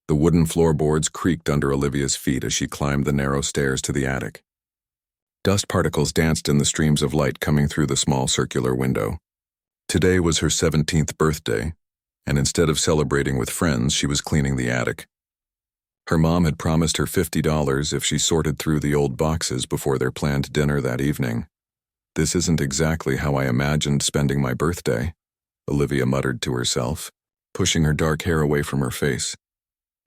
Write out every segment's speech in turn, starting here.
The wooden floorboards creaked under Olivia's feet as she climbed the narrow stairs to the attic. Dust particles danced in the streams of light coming through the small circular window. Today was her 17th birthday, and instead of celebrating with friends, she was cleaning the attic. Her mom had promised her $50 if she sorted through the old boxes before their planned dinner that evening. "This isn't exactly how I imagined spending my birthday," Olivia muttered to herself, pushing her dark hair away from her face.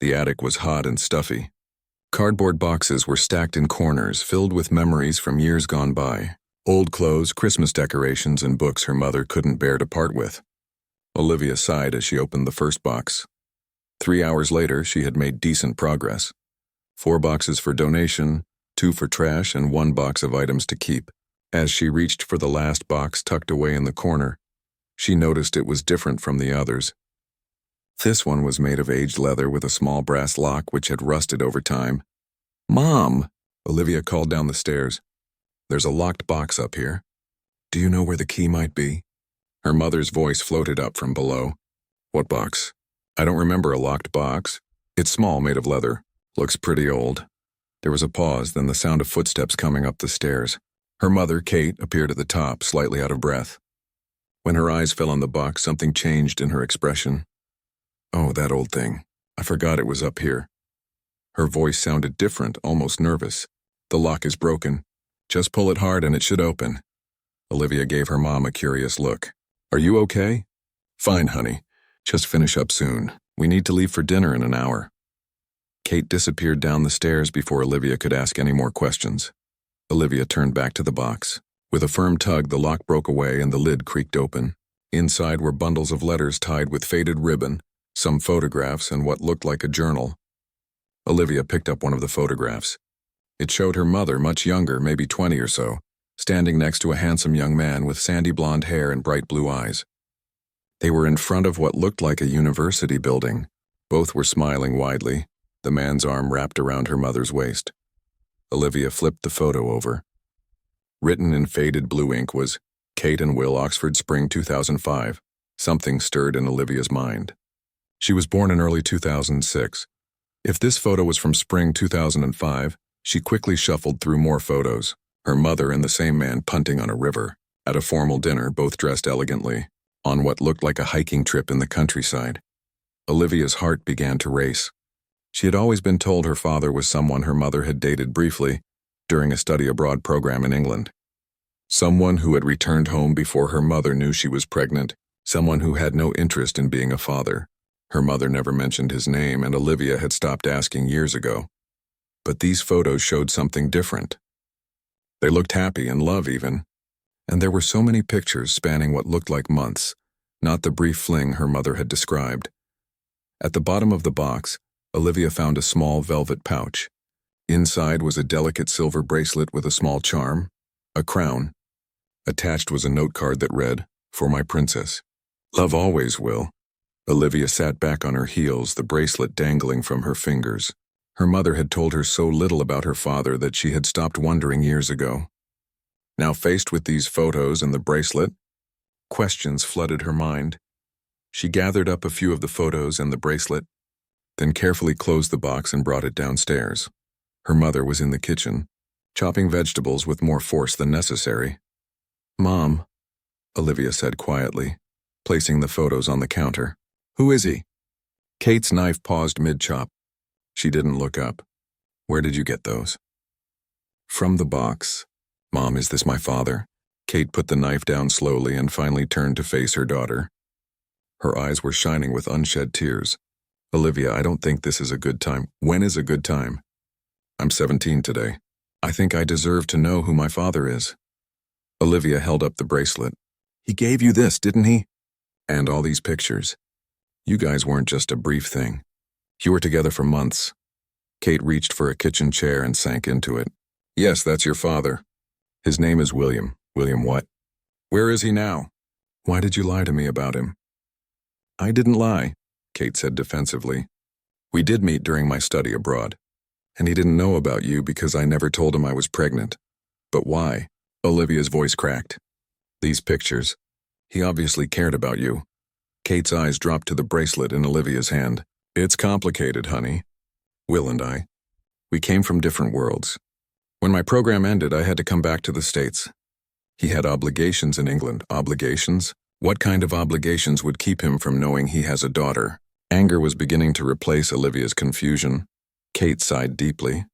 The attic was hot and stuffy. Cardboard boxes were stacked in corners, filled with memories from years gone by. Old clothes, Christmas decorations, and books her mother couldn't bear to part with. Olivia sighed as she opened the first box. 3 hours later, she had made decent progress. 4 boxes for donation, 2 for trash, and 1 box of items to keep. As she reached for the last box tucked away in the corner, she noticed it was different from the others. This one was made of aged leather with a small brass lock which had rusted over time. "Mom!" Olivia called down the stairs. "There's a locked box up here. Do you know where the key might be?" Her mother's voice floated up from below. "What box?" "I don't remember a locked box. It's small, made of leather. Looks pretty old." There was a pause, then the sound of footsteps coming up the stairs. Her mother, Kate, appeared at the top, slightly out of breath. When her eyes fell on the box, something changed in her expression. "Oh, that old thing. I forgot it was up here." Her voice sounded different, almost nervous. "The lock is broken. Just pull it hard and it should open." Olivia gave her mom a curious look. "Are you okay?" "Fine, honey. Just finish up soon. We need to leave for dinner in an hour." Kate disappeared down the stairs before Olivia could ask any more questions. Olivia turned back to the box. With a firm tug, the lock broke away and the lid creaked open. Inside were bundles of letters tied with faded ribbon, some photographs, and what looked like a journal. Olivia picked up one of the photographs. It showed her mother, much younger, maybe 20 or so, standing next to a handsome young man with sandy blonde hair and bright blue eyes. They were in front of what looked like a university building. Both were smiling widely, the man's arm wrapped around her mother's waist. Olivia flipped the photo over. Written in faded blue ink was, "Kate and Will, Oxford, Spring 2005. Something stirred in Olivia's mind. She was born in early 2006. If this photo was from spring 2005, she quickly shuffled through more photos. Her mother and the same man punting on a river. At a formal dinner, both dressed elegantly. On what looked like a hiking trip in the countryside. Olivia's heart began to race. She had always been told her father was someone her mother had dated briefly during a study abroad program in England. Someone who had returned home before her mother knew she was pregnant. Someone who had no interest in being a father. Her mother never mentioned his name, and Olivia had stopped asking years ago. But these photos showed something different. They looked happy, in love even. And there were so many pictures spanning what looked like months, not the brief fling her mother had described. At the bottom of the box, Olivia found a small velvet pouch. Inside was a delicate silver bracelet with a small charm, a crown. Attached was a note card that read, "For my princess. Love always, Will." Olivia sat back on her heels, the bracelet dangling from her fingers. Her mother had told her so little about her father that she had stopped wondering years ago. Now faced with these photos and the bracelet, questions flooded her mind. She gathered up a few of the photos and the bracelet, then carefully closed the box and brought it downstairs. Her mother was in the kitchen, chopping vegetables with more force than necessary. "Mom," Olivia said quietly, placing the photos on the counter. "Who is he?" Kate's knife paused mid-chop. She didn't look up. "Where did you get those?" "From the box." "Mom, is this my father?" Kate put the knife down slowly and finally turned to face her daughter. Her eyes were shining with unshed tears. "Olivia, I don't think this is a good time." "When is a good time?" "I'm 17 today. I think I deserve to know who my father is." Olivia held up the bracelet. "He gave you this, didn't he?" "And all these pictures. You guys weren't just a brief thing. You were together for months." Kate reached for a kitchen chair and sank into it. "Yes, that's your father. His name is William." "William what?" "Where is he now?" "Why did you lie to me about him?" "I didn't lie," Kate said defensively. "We did meet during my study abroad. And he didn't know about you because I never told him I was pregnant." "But why?" Olivia's voice cracked. "These pictures. He obviously cared about you." Kate's eyes dropped to the bracelet in Olivia's hand. It's complicated, honey. Will and I. We came from different worlds. When my program ended, I had to come back to the States. He had obligations in England. Obligations? What kind of obligations would keep him from knowing he has a daughter? Anger was beginning to replace Olivia's confusion. Kate sighed deeply.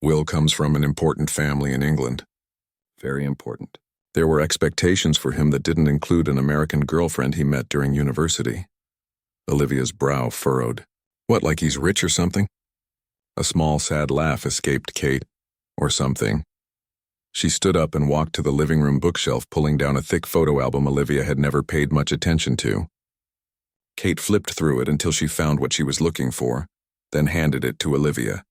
Will comes from an important family in England. Very important. There were expectations for him that didn't include an American girlfriend he met during university. Olivia's brow furrowed. What, like he's rich or something? A small, sad laugh escaped Kate. Or something. She stood up and walked to the living room bookshelf, pulling down a thick photo album Olivia had never paid much attention to. Kate flipped through it until she found what she was looking for, then handed it to Olivia.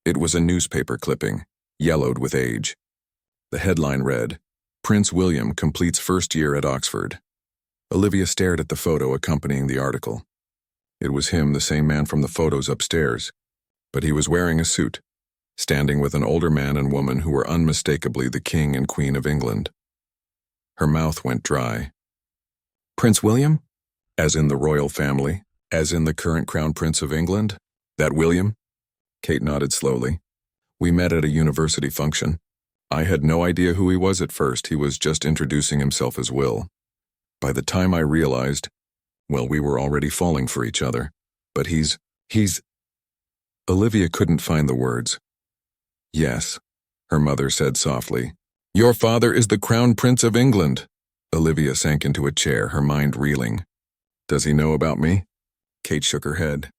It was a newspaper clipping, yellowed with age. The headline read, "Prince William completes first year at Oxford." Olivia stared at the photo accompanying the article. It was him, the same man from the photos upstairs, but he was wearing a suit, standing with an older man and woman who were unmistakably the King and Queen of England. Her mouth went dry. Prince William? As in the royal family? As in the current Crown Prince of England? That William? Kate nodded slowly. We met at a university function. I had no idea who he was at first. He was just introducing himself as Will. By the time I realized, well, we were already falling for each other. But he's... Olivia couldn't find the words. Yes, her mother said softly. Your father is the Crown Prince of England. Olivia sank into a chair, her mind reeling. Does he know about me? Kate shook her head.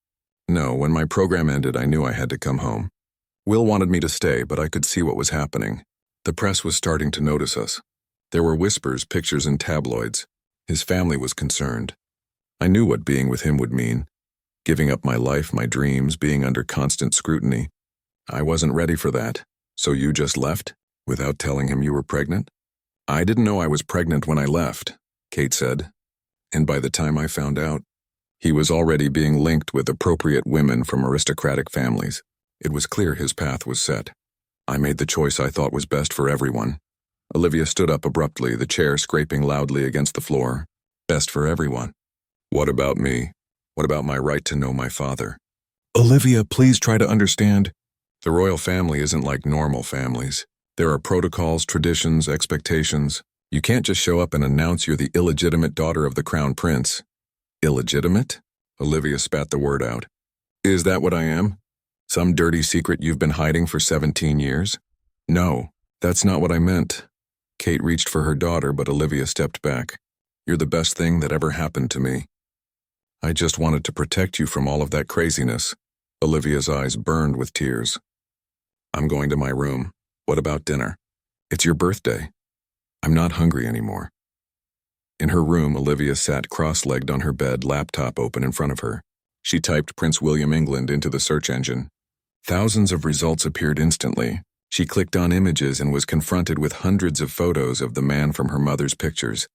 No, when my program ended, I knew I had to come home. Will wanted me to stay, but I could see what was happening. The press was starting to notice us. There were whispers, pictures in tabloids. His family was concerned. I knew what being with him would mean. Giving up my life, my dreams, being under constant scrutiny. I wasn't ready for that. So you just left? Without telling him you were pregnant? I didn't know I was pregnant when I left, Kate said. And by the time I found out, he was already being linked with appropriate women from aristocratic families. It was clear his path was set. I made the choice I thought was best for everyone. Olivia stood up abruptly, the chair scraping loudly against the floor. Best for everyone. What about me? What about my right to know my father? Olivia, please try to understand. The royal family isn't like normal families. There are protocols, traditions, expectations. You can't just show up and announce you're the illegitimate daughter of the Crown Prince. Illegitimate? Olivia spat the word out. Is that what I am? Some dirty secret you've been hiding for 17 years? No, that's not what I meant. Kate reached for her daughter, but Olivia stepped back. You're the best thing that ever happened to me. I just wanted to protect you from all of that craziness. Olivia's eyes burned with tears. I'm going to my room. What about dinner? It's your birthday. I'm not hungry anymore. In her room, Olivia sat cross-legged on her bed, laptop open in front of her. She typed Prince William England into the search engine. Thousands of results appeared instantly. She clicked on images and was confronted with hundreds of photos of the man from her mother's pictures.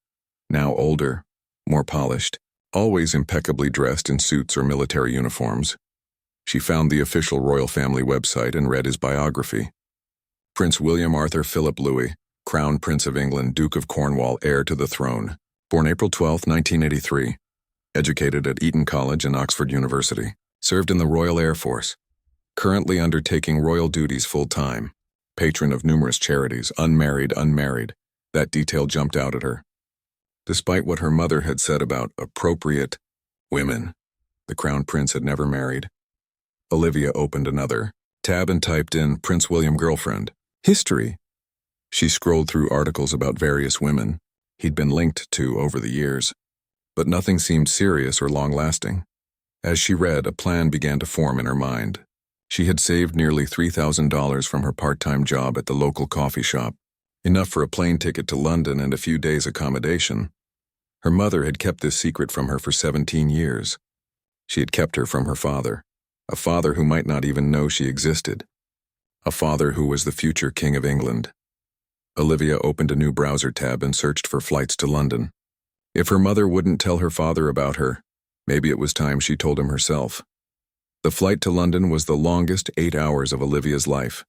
Now older, more polished, always impeccably dressed in suits or military uniforms. She found the official royal family website and read his biography. Prince William Arthur Philip Louis, Crown Prince of England, Duke of Cornwall, heir to the throne. Born April 12, 1983. Educated at Eton College and Oxford University. Served in the Royal Air Force. Currently undertaking royal duties full-time. Patron of numerous charities, unmarried. That detail jumped out at her. Despite what her mother had said about appropriate women, the Crown Prince had never married. Olivia opened another tab and typed in Prince William girlfriend. History. She scrolled through articles about various women he'd been linked to over the years, but nothing seemed serious or long-lasting. As she read, a plan began to form in her mind. She had saved nearly $3,000 from her part-time job at the local coffee shop, enough for a plane ticket to London and a few days' accommodation. Her mother had kept this secret from her for 17 years. She had kept her from her father, a father who might not even know she existed, a father who was the future King of England. Olivia opened a new browser tab and searched for flights to London. If her mother wouldn't tell her father about her, maybe it was time she told him herself. The flight to London was the longest 8 hours of Olivia's life.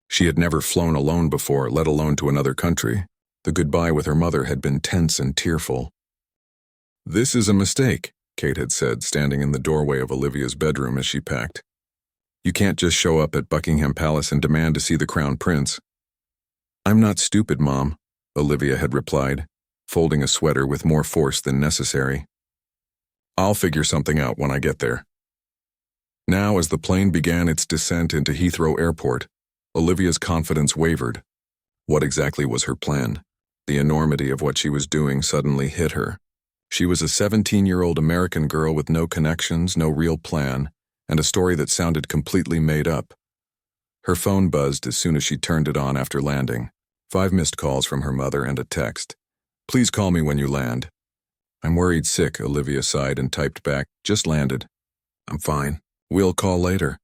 She had never flown alone before, let alone to another country. The goodbye with her mother had been tense and tearful. This is a mistake, Kate had said, standing in the doorway of Olivia's bedroom as she packed. You can't just show up at Buckingham Palace and demand to see the Crown Prince. I'm not stupid, Mom, Olivia had replied, folding a sweater with more force than necessary. I'll figure something out when I get there. Now, as the plane began its descent into Heathrow Airport, Olivia's confidence wavered. What exactly was her plan? The enormity of what she was doing suddenly hit her. She was a 17-year-old American girl with no connections, no real plan, and a story that sounded completely made up. Her phone buzzed as soon as she turned it on after landing. 5 missed calls from her mother and a text. Please call me when you land. I'm worried sick, Olivia sighed and typed back, just landed. I'm fine. We'll call later.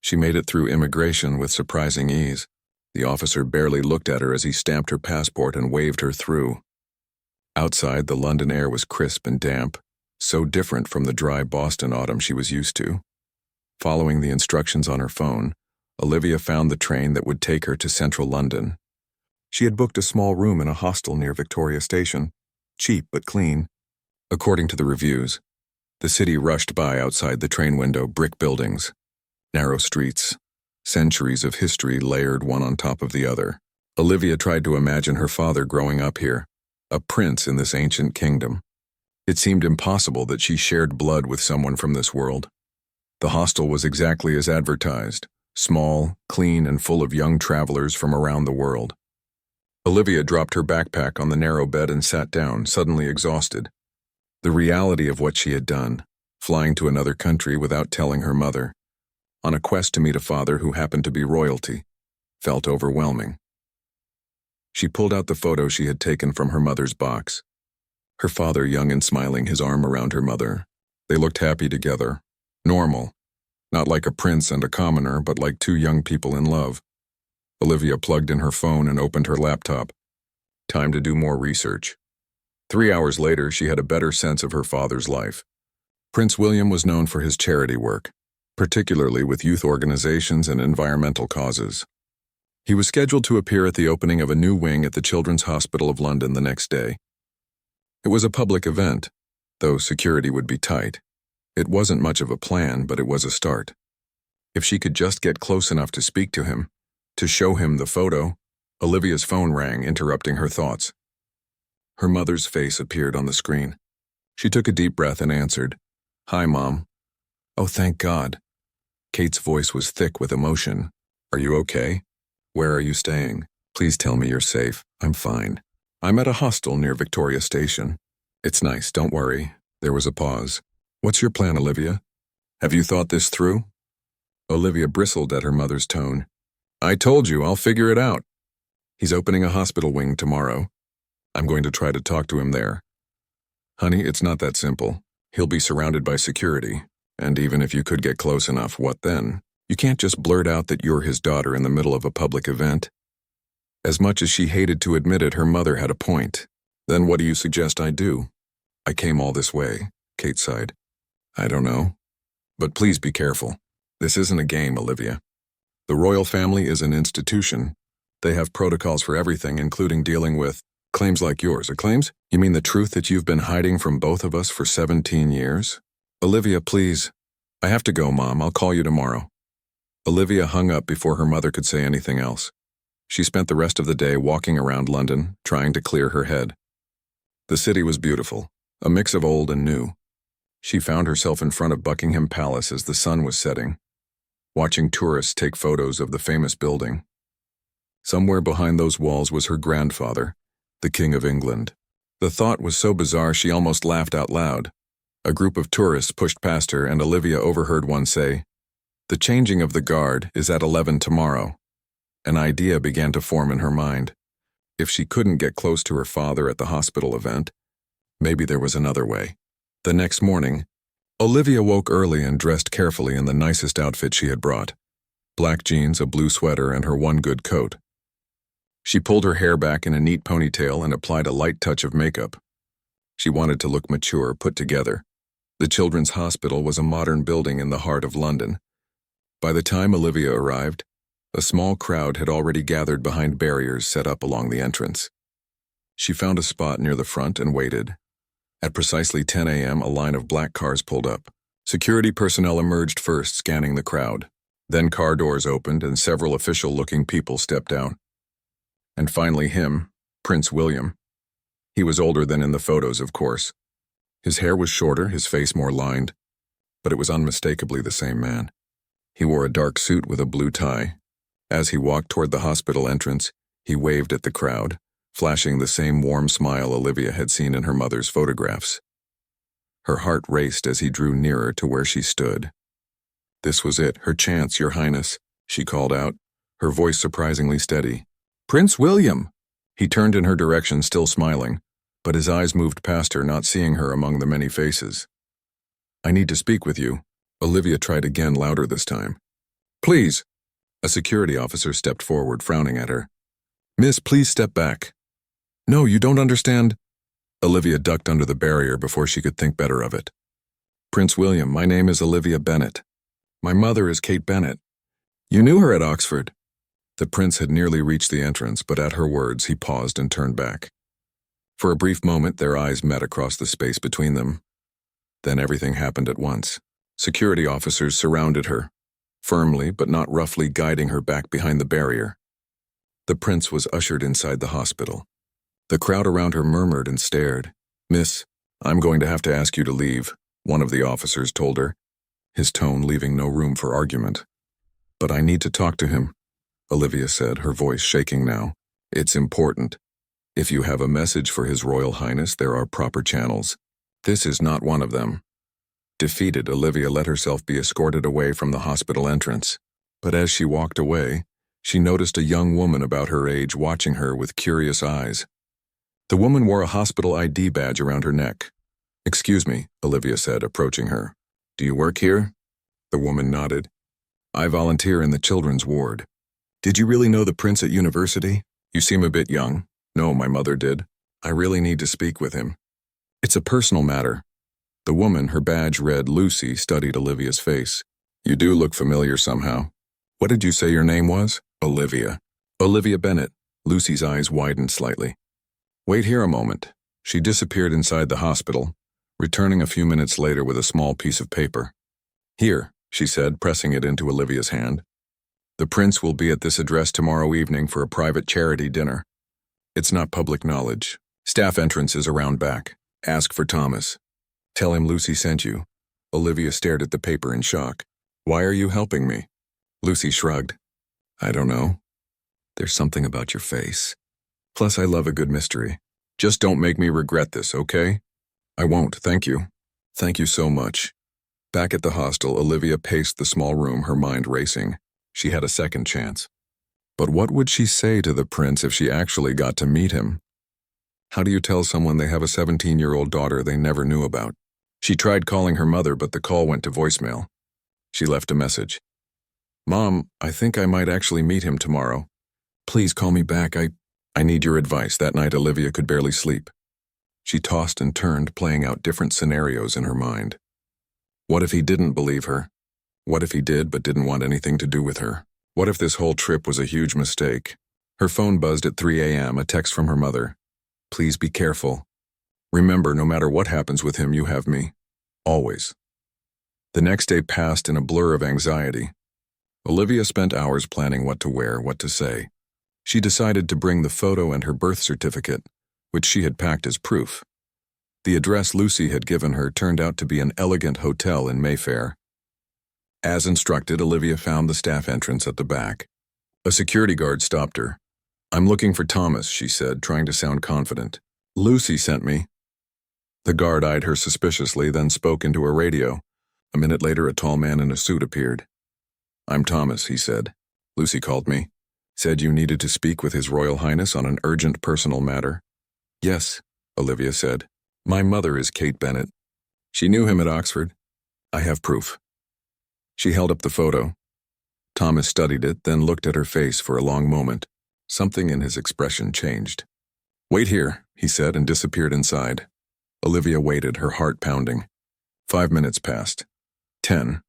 She made it through immigration with surprising ease. The officer barely looked at her as he stamped her passport and waved her through. Outside, the London air was crisp and damp, so different from the dry Boston autumn she was used to. Following the instructions on her phone, Olivia found the train that would take her to central London. She had booked a small room in a hostel near Victoria Station, cheap but clean. According to the reviews, the city rushed by outside the train window, brick buildings, narrow streets, centuries of history layered one on top of the other. Olivia tried to imagine her father growing up here, a prince in this ancient kingdom. It seemed impossible that she shared blood with someone from this world. The hostel was exactly as advertised, small, clean, and full of young travelers from around the world. Olivia dropped her backpack on the narrow bed and sat down, suddenly exhausted. The reality of what she had done, flying to another country without telling her mother, on a quest to meet a father who happened to be royalty, felt overwhelming. She pulled out the photo she had taken from her mother's box. Her father, young and smiling, his arm around her mother. They looked happy together. Normal. Not like a prince and a commoner, but like 2 young people in love. Olivia plugged in her phone and opened her laptop. Time to do more research. 3 hours later, she had a better sense of her father's life. Prince William was known for his charity work, particularly with youth organizations and environmental causes. He was scheduled to appear at the opening of a new wing at the Children's Hospital of London the next day. It was a public event, though security would be tight. It wasn't much of a plan, but it was a start. If she could just get close enough to speak to him, to show him the photo, Olivia's phone rang, interrupting her thoughts. Her mother's face appeared on the screen. She took a deep breath and answered, "Hi, Mom." "Oh, thank God." Kate's voice was thick with emotion. "Are you okay? Where are you staying? Please tell me you're safe." "I'm fine. I'm at a hostel near Victoria Station." "It's nice, don't worry." There was a pause. "What's your plan, Olivia? Have you thought this through?" Olivia bristled at her mother's tone. "I told you, I'll figure it out. He's opening a hospital wing tomorrow. I'm going to try to talk to him there." "Honey, it's not that simple. He'll be surrounded by security. And even if you could get close enough, what then? You can't just blurt out that you're his daughter in the middle of a public event." As much as she hated to admit it, her mother had a point. "Then what do you suggest I do?" "I came all this way," Kate sighed. "I don't know. But please be careful. This isn't a game, Olivia. The royal family is an institution. They have protocols for everything, including dealing with claims like yours." "Claims? You mean the truth that you've been hiding from both of us for 17 years? "Olivia, please. I have to go, Mom. I'll call you tomorrow." Olivia hung up before her mother could say anything else. She spent the rest of the day walking around London, trying to clear her head. The city was beautiful, a mix of old and new. She found herself in front of Buckingham Palace as the sun was setting, watching tourists take photos of the famous building. Somewhere behind those walls was her grandfather, the King of England. The thought was so bizarre she almost laughed out loud. A group of tourists pushed past her, and Olivia overheard one say, "The changing of the guard is at 11 tomorrow." An idea began to form in her mind. If she couldn't get close to her father at the hospital event, maybe there was another way. The next morning, Olivia woke early and dressed carefully in the nicest outfit she had brought. Black jeans, a blue sweater, and her one good coat. She pulled her hair back in a neat ponytail and applied a light touch of makeup. She wanted to look mature, put together. The Children's Hospital was a modern building in the heart of London. By the time Olivia arrived, a small crowd had already gathered behind barriers set up along the entrance. She found a spot near the front and waited. At precisely 10 a.m., a line of black cars pulled up. Security personnel emerged first, scanning the crowd. Then car doors opened and several official-looking people stepped out. And finally him, Prince William. He was older than in the photos, of course. His hair was shorter, his face more lined, but it was unmistakably the same man. He wore a dark suit with a blue tie. As he walked toward the hospital entrance, he waved at the crowd, flashing the same warm smile Olivia had seen in her mother's photographs. Her heart raced as he drew nearer to where she stood. This was it, her chance, Your Highness, she called out, her voice surprisingly steady. Prince William! He turned in her direction, still smiling, but his eyes moved past her, not seeing her among the many faces. I need to speak with you. Olivia tried again, louder this time. Please! A security officer stepped forward, frowning at her. Miss, please step back. No, you don't understand. Olivia ducked under the barrier before she could think better of it. Prince William, my name is Olivia Bennett. My mother is Kate Bennett. You knew her at Oxford. The prince had nearly reached the entrance, but at her words he paused and turned back. For a brief moment their eyes met across the space between them. Then everything happened at once. Security officers surrounded her, firmly but not roughly, guiding her back behind the barrier. The prince was ushered inside the hospital. The crowd around her murmured and stared. Miss, I'm going to have to ask you to leave, one of the officers told her, his tone leaving no room for argument. But I need to talk to him, Olivia said, her voice shaking now. It's important. If you have a message for His Royal Highness, there are proper channels. This is not one of them. Defeated, Olivia let herself be escorted away from the hospital entrance. But as she walked away, she noticed a young woman about her age watching her with curious eyes. The woman wore a hospital ID badge around her neck. Excuse me, Olivia said, approaching her. Do you work here? The woman nodded. I volunteer in the children's ward. Did you really know the prince at university? You seem a bit young. No, my mother did. I really need to speak with him. It's a personal matter. The woman, her badge read Lucy, studied Olivia's face. You do look familiar somehow. What did you say your name was? Olivia. Olivia Bennett. Lucy's eyes widened slightly. Wait here a moment. She disappeared inside the hospital, returning a few minutes later with a small piece of paper. Here, she said, pressing it into Olivia's hand. The prince will be at this address tomorrow evening for a private charity dinner. It's not public knowledge. Staff entrance is around back. Ask for Thomas. Tell him Lucy sent you. Olivia stared at the paper in shock. Why are you helping me? Lucy shrugged. I don't know. There's something about your face. Plus, I love a good mystery. Just don't make me regret this, okay? I won't, thank you. Thank you so much. Back at the hostel, Olivia paced the small room, her mind racing. She had a second chance. But what would she say to the prince if she actually got to meet him? How do you tell someone they have a 17-year-old daughter they never knew about? She tried calling her mother, but the call went to voicemail. She left a message. Mom, I think I might actually meet him tomorrow. Please call me back. I need your advice. That night, Olivia could barely sleep. She tossed and turned, playing out different scenarios in her mind. What if he didn't believe her? What if he did but didn't want anything to do with her? What if this whole trip was a huge mistake? Her phone buzzed at 3 a.m., a text from her mother. Please be careful. Remember, no matter what happens with him, you have me. Always. The next day passed in a blur of anxiety. Olivia spent hours planning what to wear, what to say. She decided to bring the photo and her birth certificate, which she had packed as proof. The address Lucy had given her turned out to be an elegant hotel in Mayfair. As instructed, Olivia found the staff entrance at the back. A security guard stopped her. I'm looking for Thomas, she said, trying to sound confident. Lucy sent me. The guard eyed her suspiciously, then spoke into a radio. A minute later, a tall man in a suit appeared. I'm Thomas, he said. Lucy called me. Said you needed to speak with His Royal Highness on an urgent personal matter. Yes, Olivia said. My mother is Kate Bennett. She knew him at Oxford. I have proof. She held up the photo. Thomas studied it, then looked at her face for a long moment. Something in his expression changed. Wait here, he said, and disappeared inside. Olivia waited, her heart pounding. 5 minutes passed. 10.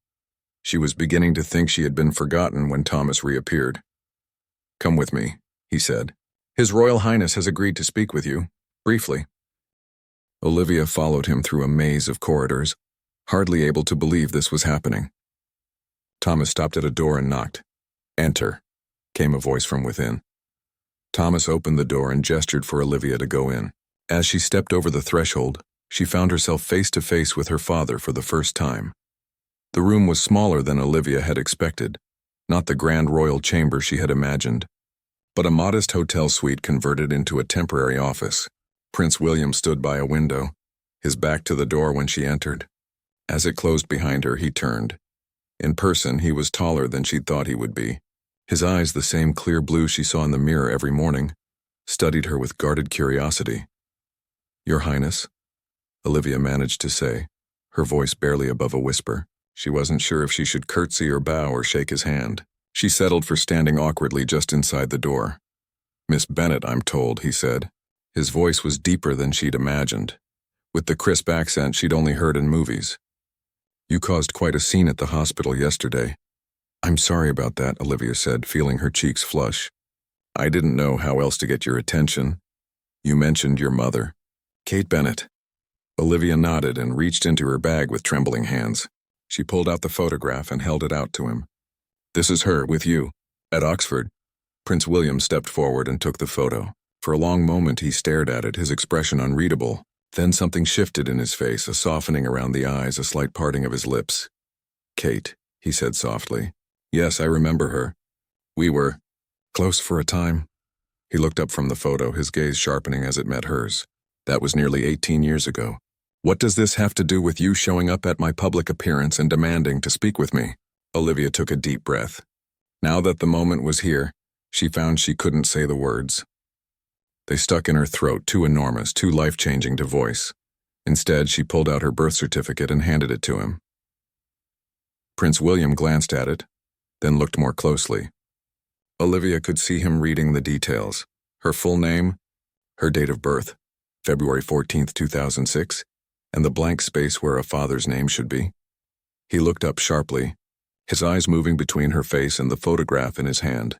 She was beginning to think she had been forgotten when Thomas reappeared. Come with me, he said. His Royal Highness has agreed to speak with you, briefly. Olivia followed him through a maze of corridors, hardly able to believe this was happening. Thomas stopped at a door and knocked. "Enter," came a voice from within. Thomas opened the door and gestured for Olivia to go in. As she stepped over the threshold, she found herself face to face with her father for the first time. The room was smaller than Olivia had expected, not the grand royal chamber she had imagined, but a modest hotel suite converted into a temporary office. Prince William stood by a window, his back to the door when she entered. As it closed behind her, he turned. In person, he was taller than she'd thought he would be. His eyes, the same clear blue she saw in the mirror every morning, studied her with guarded curiosity. "Your Highness," Olivia managed to say, her voice barely above a whisper. She wasn't sure if she should curtsy or bow or shake his hand. She settled for standing awkwardly just inside the door. "Miss Bennet, I'm told," he said. His voice was deeper than she'd imagined, with the crisp accent she'd only heard in movies. "You caused quite a scene at the hospital yesterday." "I'm sorry about that," Olivia said, feeling her cheeks flush. "I didn't know how else to get your attention. You mentioned your mother." "Kate Bennet." Olivia nodded and reached into her bag with trembling hands. She pulled out the photograph and held it out to him. "This is her, with you, at Oxford." Prince William stepped forward and took the photo. For a long moment he stared at it, his expression unreadable. Then something shifted in his face, a softening around the eyes, a slight parting of his lips. "Kate," he said softly. "Yes, I remember her. We were close for a time." He looked up from the photo, his gaze sharpening as it met hers. "That was nearly 18 years ago. What does this have to do with you showing up at my public appearance and demanding to speak with me?" Olivia took a deep breath. Now that the moment was here, she found she couldn't say the words. They stuck in her throat, too enormous, too life-changing to voice. Instead, she pulled out her birth certificate and handed it to him. Prince William glanced at it, then looked more closely. Olivia could see him reading the details. Her full name, her date of birth, February 14th, 2006, and the blank space where a father's name should be. He looked up sharply, his eyes moving between her face and the photograph in his hand.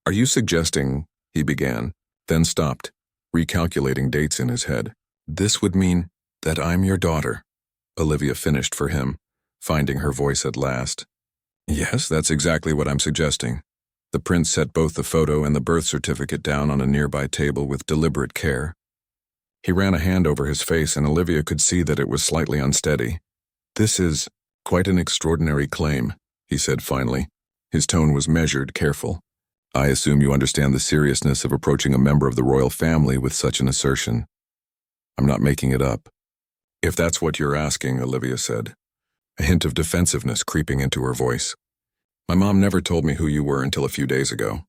"Are you suggesting," he began, then stopped, recalculating dates in his head. "This would mean that I'm your daughter," Olivia finished for him, finding her voice at last. "Yes, that's exactly what I'm suggesting." The prince set both the photo and the birth certificate down on a nearby table with deliberate care. He ran a hand over his face, and Olivia could see that it was slightly unsteady. "This is quite an extraordinary claim," he said finally. His tone was measured, careful. "I assume you understand the seriousness of approaching a member of the royal family with such an assertion. I'm not making it up." "If that's what you're asking," Olivia said, a hint of defensiveness creeping into her voice. "My mom never told me who you were until a few days ago.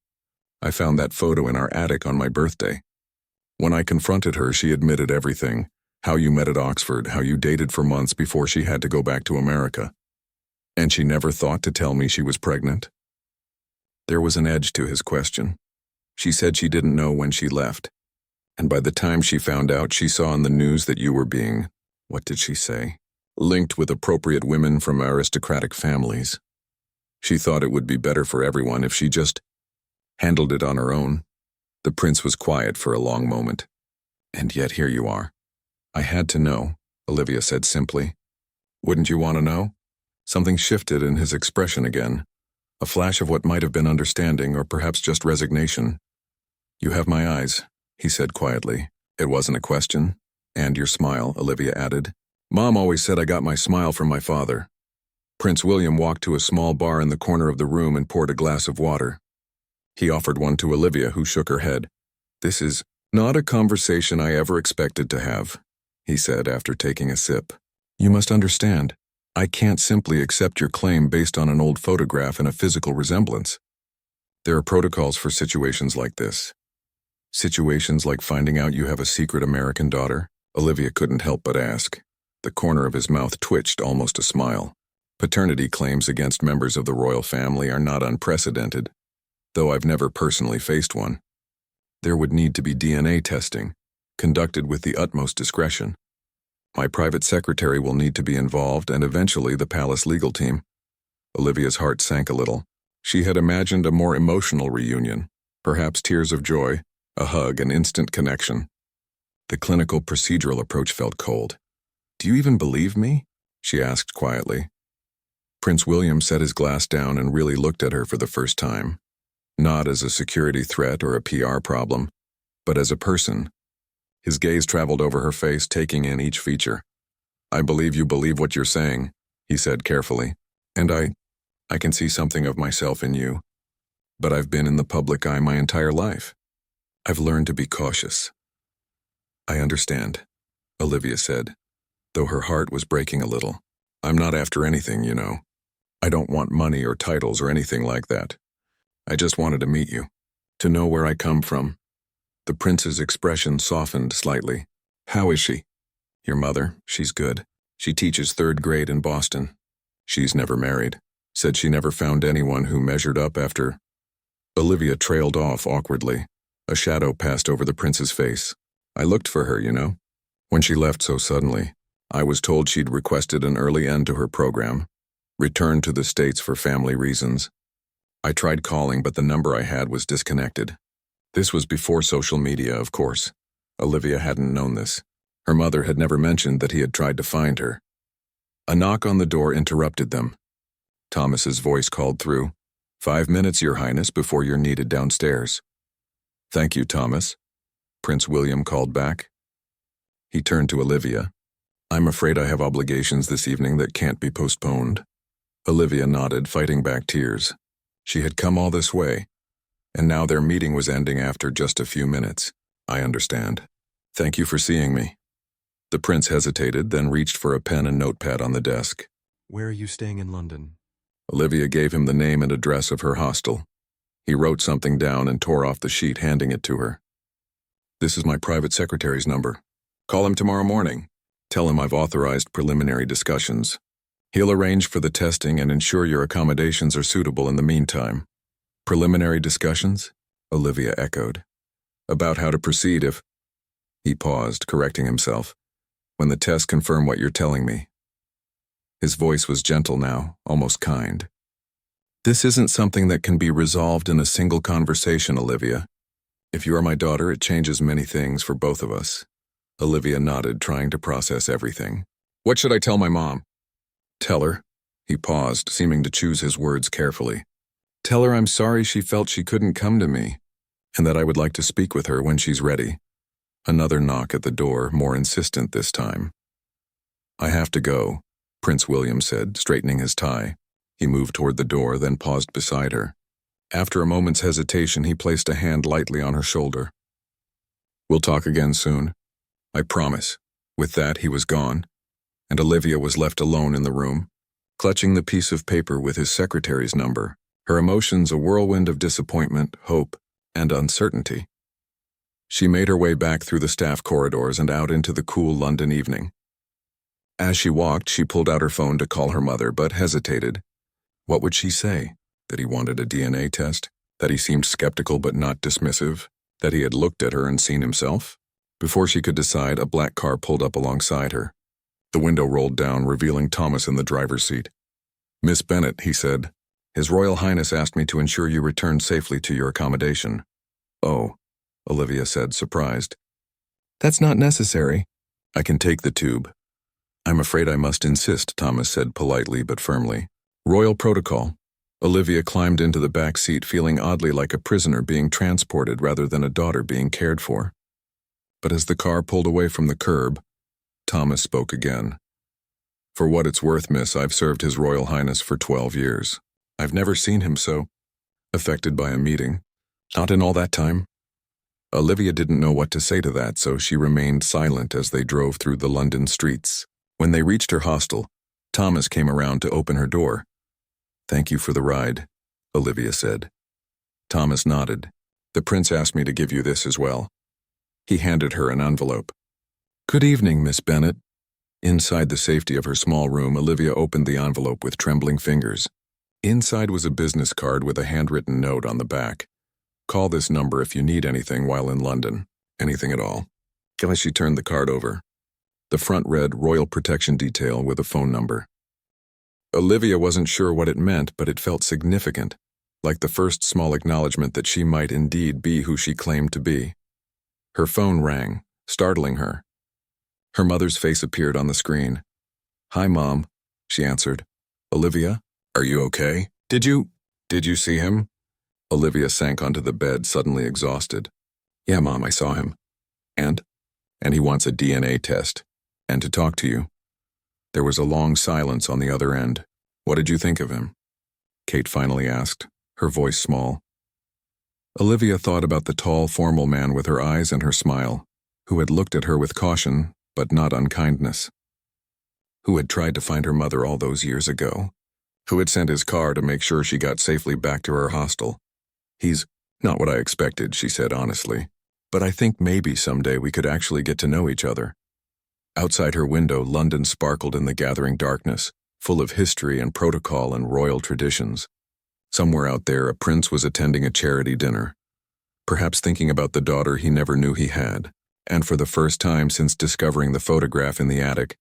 I found that photo in our attic on my birthday. When I confronted her, she admitted everything, how you met at Oxford, how you dated for months before she had to go back to America. And she never thought to tell me she was pregnant." There was an edge to his question. "She said she didn't know when she left. And by the time she found out, she saw in the news that you were being, what did she say? Linked with appropriate women from aristocratic families. She thought it would be better for everyone if she just handled it on her own." The prince was quiet for a long moment. "And yet here you are." "I had to know," Olivia said simply. "Wouldn't you want to know?" Something shifted in his expression again, a flash of what might have been understanding or perhaps just resignation. "You have my eyes," he said quietly. "It wasn't a question. And your smile," Olivia added. "Mom always said I got my smile from my father." Prince William walked to a small bar in the corner of the room and poured a glass of water. He offered one to Olivia, who shook her head. "This is not a conversation I ever expected to have," he said after taking a sip. "You must understand, I can't simply accept your claim based on an old photograph and a physical resemblance. There are protocols for situations like this. Situations like finding out you have a secret American daughter." Olivia couldn't help but ask. The corner of his mouth twitched, almost a smile. "Paternity claims against members of the royal family are not unprecedented, though I've never personally faced one. There would need to be DNA testing, conducted with the utmost discretion. My private secretary will need to be involved, and eventually the palace legal team." Olivia's heart sank a little. She had imagined a more emotional reunion, perhaps tears of joy, a hug, an instant connection. The clinical procedural approach felt cold. "Do you even believe me?" she asked quietly. Prince William set his glass down and really looked at her for the first time. Not as a security threat or a PR problem, but as a person. His gaze traveled over her face, taking in each feature. "I believe you believe what you're saying," he said carefully. "And I can see something of myself in you. But I've been in the public eye my entire life. I've learned to be cautious." "I understand," Olivia said, though her heart was breaking a little. "I'm not after anything, you know. I don't want money or titles or anything like that. I just wanted to meet you, to know where I come from." The prince's expression softened slightly. "How is she?" "Your mother, she's good. She teaches 3rd grade in Boston. She's never married. Said she never found anyone who measured up after." Olivia trailed off awkwardly. A shadow passed over the prince's face. "I looked for her, you know. When she left so suddenly, I was told she'd requested an early end to her program, returned to the States for family reasons. I tried calling, but the number I had was disconnected. This was before social media, of course. Olivia hadn't known this. Her mother had never mentioned that he had tried to find her. A knock on the door interrupted them. Thomas's voice called through. "5 minutes, Your Highness, before you're needed downstairs." "Thank you, Thomas," Prince William called back. He turned to Olivia. "I'm afraid I have obligations this evening that can't be postponed." Olivia nodded, fighting back tears. She had come all this way, and now their meeting was ending after just a few minutes. "I understand. Thank you for seeing me." The prince hesitated, then reached for a pen and notepad on the desk. "Where are you staying in London?" Olivia gave him the name and address of her hostel. He wrote something down and tore off the sheet, handing it to her. "This is my private secretary's number. Call him tomorrow morning. Tell him I've authorized preliminary discussions. He'll arrange for the testing and ensure your accommodations are suitable in the meantime." "Preliminary discussions?" Olivia echoed. "About how to proceed if—" He paused, correcting himself. "When the tests confirm what you're telling me." His voice was gentle now, almost kind. "This isn't something that can be resolved in a single conversation, Olivia. If you are my daughter, it changes many things for both of us." Olivia nodded, trying to process everything. "What should I tell my mom?" "Tell her." He paused, seeming to choose his words carefully. "Tell her I'm sorry she felt she couldn't come to me, and that I would like to speak with her when she's ready." Another knock at the door, more insistent this time. "I have to go," Prince William said, straightening his tie. He moved toward the door, then paused beside her. After a moment's hesitation, he placed a hand lightly on her shoulder. "We'll talk again soon. I promise." With that, he was gone, and Olivia was left alone in the room, clutching the piece of paper with his secretary's number, her emotions a whirlwind of disappointment, hope, and uncertainty. She made her way back through the staff corridors and out into the cool London evening. As she walked, she pulled out her phone to call her mother, but hesitated. What would she say? That he wanted a DNA test? That he seemed skeptical but not dismissive? That he had looked at her and seen himself? Before she could decide, a black car pulled up alongside her. The window rolled down, revealing Thomas in the driver's seat. "Miss Bennet," he said, "His Royal Highness asked me to ensure you returned safely to your accommodation." "Oh," Olivia said, surprised. "That's not necessary. I can take the tube." "I'm afraid I must insist," Thomas said politely but firmly. "Royal protocol." Olivia climbed into the back seat, feeling oddly like a prisoner being transported rather than a daughter being cared for. But as the car pulled away from the curb, Thomas spoke again. "For what it's worth, miss, I've served His Royal Highness for 12 years. I've never seen him so affected by a meeting. Not in all that time." Olivia didn't know what to say to that, so she remained silent as they drove through the London streets. When they reached her hostel, Thomas came around to open her door. "Thank you for the ride," Olivia said. Thomas nodded. "The prince asked me to give you this as well." He handed her an envelope. "Good evening, Miss Bennet." Inside the safety of her small room, Olivia opened the envelope with trembling fingers. Inside was a business card with a handwritten note on the back. "Call this number if you need anything while in London. Anything at all." As she turned the card over, the front read Royal Protection Detail with a phone number. Olivia wasn't sure what it meant, but it felt significant, like the first small acknowledgement that she might indeed be who she claimed to be. Her phone rang, startling her. Her mother's face appeared on the screen. "Hi, Mom," she answered. "Olivia, are you okay? Did you see him?" Olivia sank onto the bed, suddenly exhausted. "Yeah, Mom, I saw him. And? And he wants a DNA test. And to talk to you." There was a long silence on the other end. "What did you think of him?" Kate finally asked, her voice small. Olivia thought about the tall, formal man with her eyes and her smile, who had looked at her with caution, but not unkindness. Who had tried to find her mother all those years ago. Who had sent his car to make sure she got safely back to her hostel. "He's not what I expected," she said honestly. "But I think maybe someday we could actually get to know each other." Outside her window, London sparkled in the gathering darkness, full of history and protocol and royal traditions. Somewhere out there, a prince was attending a charity dinner, perhaps thinking about the daughter he never knew he had. And for the first time since discovering the photograph in the attic,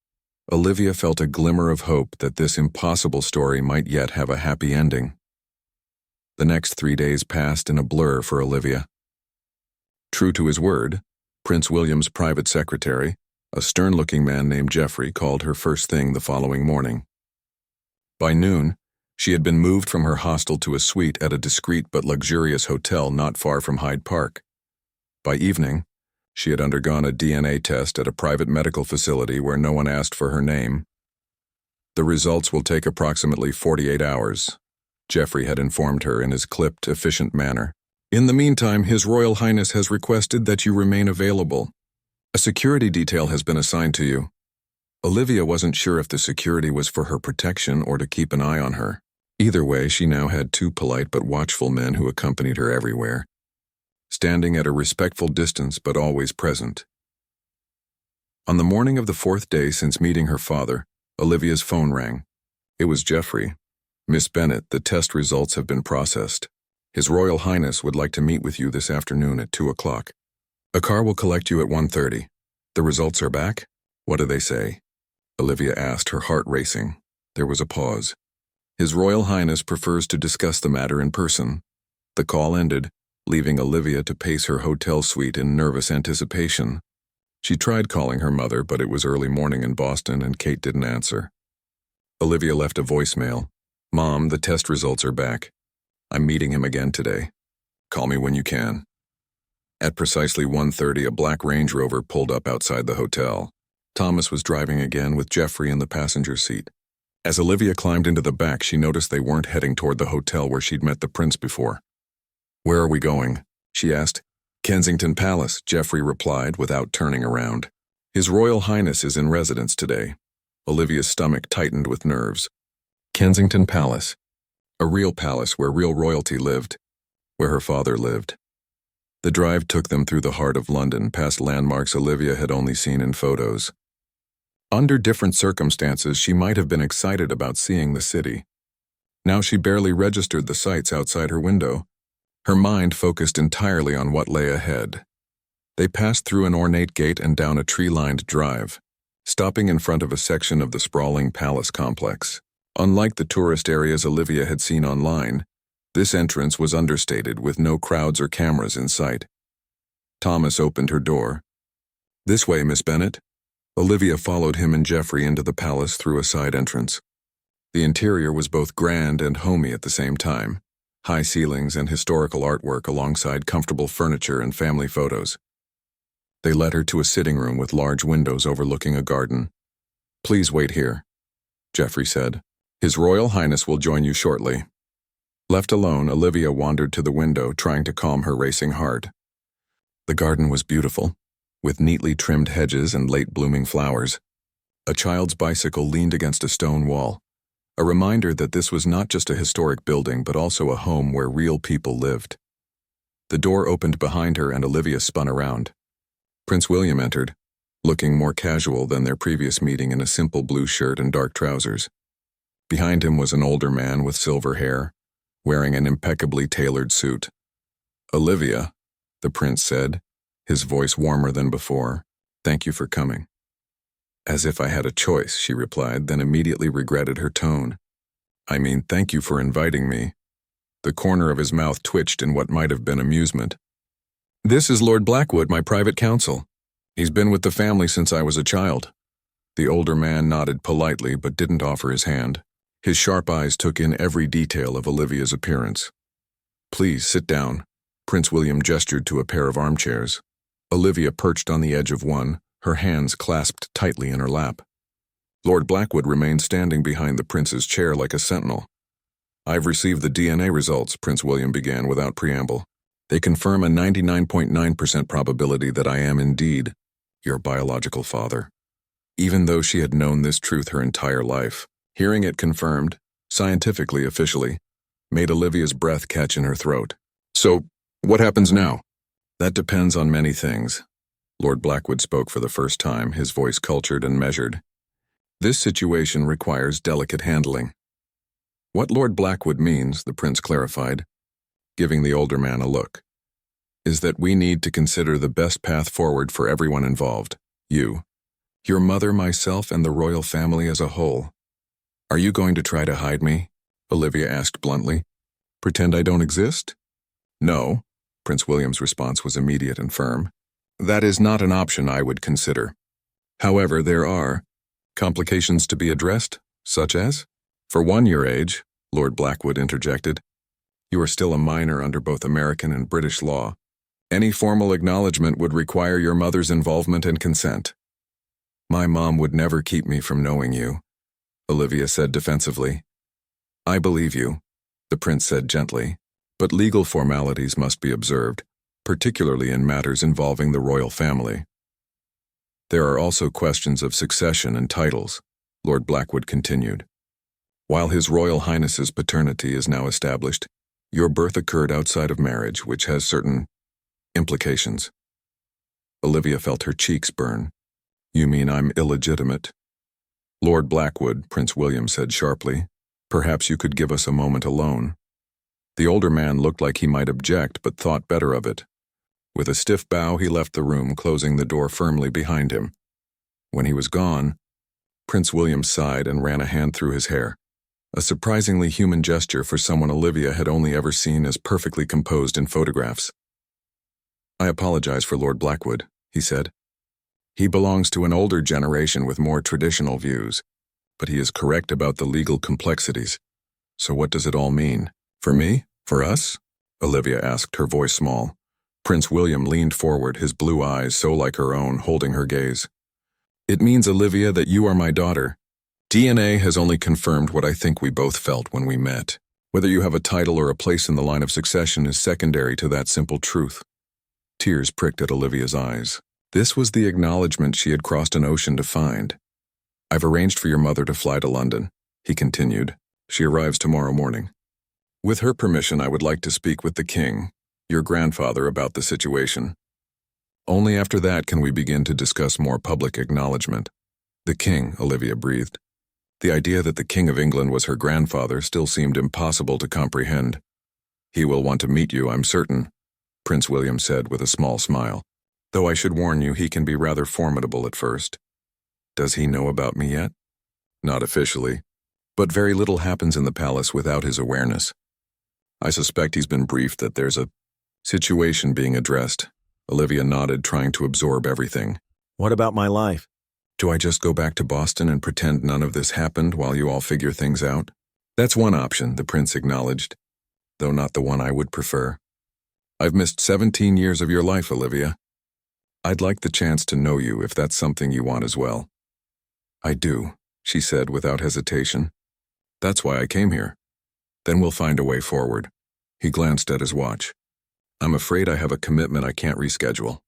Olivia felt a glimmer of hope that this impossible story might yet have a happy ending. The next 3 days passed in a blur for Olivia. True to his word, Prince William's private secretary, a stern-looking man named Geoffrey, called her first thing the following morning. By noon, she had been moved from her hostel to a suite at a discreet but luxurious hotel not far from Hyde Park. By evening, she had undergone a DNA test at a private medical facility where no one asked for her name. "The results will take approximately 48 hours, Geoffrey had informed her in his clipped, efficient manner. "In the meantime, His Royal Highness has requested that you remain available. A security detail has been assigned to you." Olivia wasn't sure if the security was for her protection or to keep an eye on her. Either way, she now had 2 polite but watchful men who accompanied her everywhere, standing at a respectful distance but always present. On the morning of the 4th day since meeting her father, Olivia's phone rang. It was Geoffrey. "Miss Bennet, the test results have been processed. His Royal Highness would like to meet with you this afternoon at 2 o'clock. A car will collect you at 1:30. The results are back? What do they say?" Olivia asked, her heart racing. There was a pause. "His Royal Highness prefers to discuss the matter in person." The call ended, leaving Olivia to pace her hotel suite in nervous anticipation. She tried calling her mother, but it was early morning in Boston and Kate didn't answer. Olivia left a voicemail. "Mom, the test results are back. I'm meeting him again today. Call me when you can." At precisely 1:30, a black Range Rover pulled up outside the hotel. Thomas was driving again with Geoffrey in the passenger seat. As Olivia climbed into the back, she noticed they weren't heading toward the hotel where she'd met the prince before. "Where are we going?" she asked. "Kensington Palace," Geoffrey replied without turning around. "His Royal Highness is in residence today." Olivia's stomach tightened with nerves. Kensington Palace. A real palace where real royalty lived. Where her father lived. The drive took them through the heart of London, past landmarks Olivia had only seen in photos. Under different circumstances, she might have been excited about seeing the city. Now she barely registered the sights outside her window. Her mind focused entirely on what lay ahead. They passed through an ornate gate and down a tree-lined drive, stopping in front of a section of the sprawling palace complex. Unlike the tourist areas Olivia had seen online, this entrance was understated with no crowds or cameras in sight. Thomas opened her door. "This way, Miss Bennet." Olivia followed him and Geoffrey into the palace through a side entrance. The interior was both grand and homey at the same time, high ceilings and historical artwork alongside comfortable furniture and family photos. They led her to a sitting room with large windows overlooking a garden. "Please wait here," Geoffrey said. "His Royal Highness will join you shortly." Left alone, Olivia wandered to the window, trying to calm her racing heart. The garden was beautiful, with neatly trimmed hedges and late-blooming flowers. A child's bicycle leaned against a stone wall, a reminder that this was not just a historic building but also a home where real people lived. The door opened behind her and Olivia spun around. Prince William entered, looking more casual than their previous meeting in a simple blue shirt and dark trousers. Behind him was an older man with silver hair, wearing an impeccably tailored suit. "Olivia," the prince said, his voice warmer than before, "thank you for coming." "As if I had a choice," she replied, then immediately regretted her tone. "I mean, thank you for inviting me." The corner of his mouth twitched in what might have been amusement. "This is Lord Blackwood, my private counsel." He's been with the family since I was a child. The older man nodded politely but didn't offer his hand. His sharp eyes took in every detail of Olivia's appearance. Please, sit down. Prince William gestured to a pair of armchairs. Olivia perched on the edge of one, her hands clasped tightly in her lap. Lord Blackwood remained standing behind the prince's chair like a sentinel. I've received the DNA results, Prince William began without preamble. They confirm a 99.9% probability that I am indeed your biological father. Even though she had known this truth her entire life, hearing it confirmed, scientifically officially, made Olivia's breath catch in her throat. So, what happens now? That depends on many things. Lord Blackwood spoke for the first time, his voice cultured and measured. This situation requires delicate handling. What Lord Blackwood means, the prince clarified, giving the older man a look, is that we need to consider the best path forward for everyone involved. You, your mother, myself, and the royal family as a whole. Are you going to try to hide me? Olivia asked bluntly. Pretend I don't exist? No. Prince William's response was immediate and firm. That is not an option I would consider. However, there are complications to be addressed, such as? For one your age, Lord Blackwood interjected. You are still a minor under both American and British law. Any formal acknowledgement would require your mother's involvement and consent. My mom would never keep me from knowing you, Olivia said defensively. I believe you, the prince said gently, but legal formalities must be observed, particularly in matters involving the royal family. There are also questions of succession and titles, Lord Blackwood continued. While His Royal Highness's paternity is now established, your birth occurred outside of marriage, which has certain implications. Olivia felt her cheeks burn. You mean I'm illegitimate? Lord Blackwood, Prince William said sharply, perhaps you could give us a moment alone. The older man looked like he might object, but thought better of it. With a stiff bow, he left the room, closing the door firmly behind him. When he was gone, Prince William sighed and ran a hand through his hair, a surprisingly human gesture for someone Olivia had only ever seen as perfectly composed in photographs. I apologize for Lord Blackwood, he said. He belongs to an older generation with more traditional views, but he is correct about the legal complexities. So what does it all mean? For me? For us? Olivia asked, her voice small. Prince William leaned forward, his blue eyes so like her own, holding her gaze. It means, Olivia, that you are my daughter. DNA has only confirmed what I think we both felt when we met. Whether you have a title or a place in the line of succession is secondary to that simple truth. Tears pricked at Olivia's eyes. This was the acknowledgement she had crossed an ocean to find. I've arranged for your mother to fly to London, he continued. She arrives tomorrow morning. With her permission, I would like to speak with the king, your grandfather, about the situation. Only after that can we begin to discuss more public acknowledgement. The king, Olivia breathed. The idea that the King of England was her grandfather still seemed impossible to comprehend. He will want to meet you, I'm certain, Prince William said with a small smile. Though I should warn you, he can be rather formidable at first. Does he know about me yet? Not officially, but very little happens in the palace without his awareness. I suspect he's been briefed that there's a situation being addressed. Olivia nodded, trying to absorb everything. What about my life? Do I just go back to Boston and pretend none of this happened while you all figure things out? That's one option, the prince acknowledged, though not the one I would prefer. I've missed 17 years of your life, Olivia. I'd like the chance to know you if that's something you want as well. I do, she said without hesitation. That's why I came here. Then we'll find a way forward. He glanced at his watch. I'm afraid I have a commitment I can't reschedule,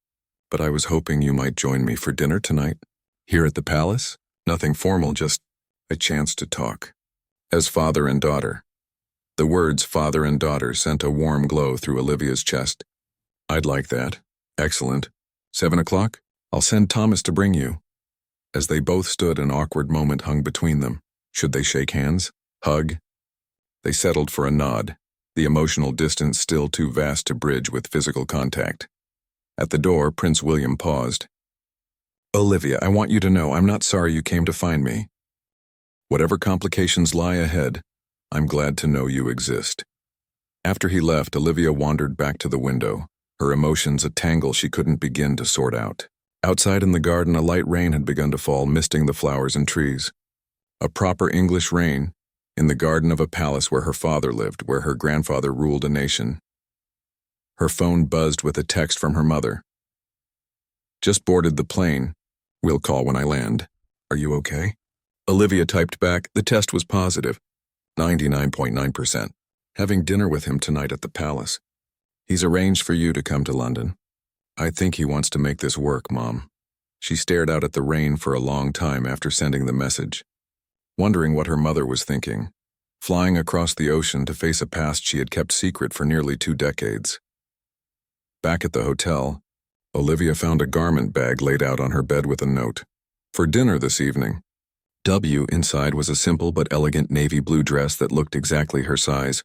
but I was hoping you might join me for dinner tonight. Here at the palace? Nothing formal, just a chance to talk. As father and daughter. The words father and daughter sent a warm glow through Olivia's chest. I'd like that. Excellent. 7 o'clock? I'll send Thomas to bring you. As they both stood, an awkward moment hung between them. Should they shake hands? Hug? They settled for a nod, the emotional distance still too vast to bridge with physical contact. At the door, Prince William paused. Olivia, I want you to know I'm not sorry you came to find me. Whatever complications lie ahead, I'm glad to know you exist. After he left, Olivia wandered back to the window, her emotions a tangle she couldn't begin to sort out. Outside in the garden, a light rain had begun to fall, misting the flowers and trees. A proper English rain, in the garden of a palace where her father lived, where her grandfather ruled a nation. Her phone buzzed with a text from her mother. "Just boarded the plane. We'll call when I land. Are you okay?" Olivia typed back. The test was positive. 99.9%. "Having dinner with him tonight at the palace. He's arranged for you to come to London. I think he wants to make this work, Mom." She stared out at the rain for a long time after sending the message, wondering what her mother was thinking, flying across the ocean to face a past she had kept secret for nearly 2 decades. Back at the hotel, Olivia found a garment bag laid out on her bed with a note. "For dinner this evening." Inside was a simple but elegant navy blue dress that looked exactly her size,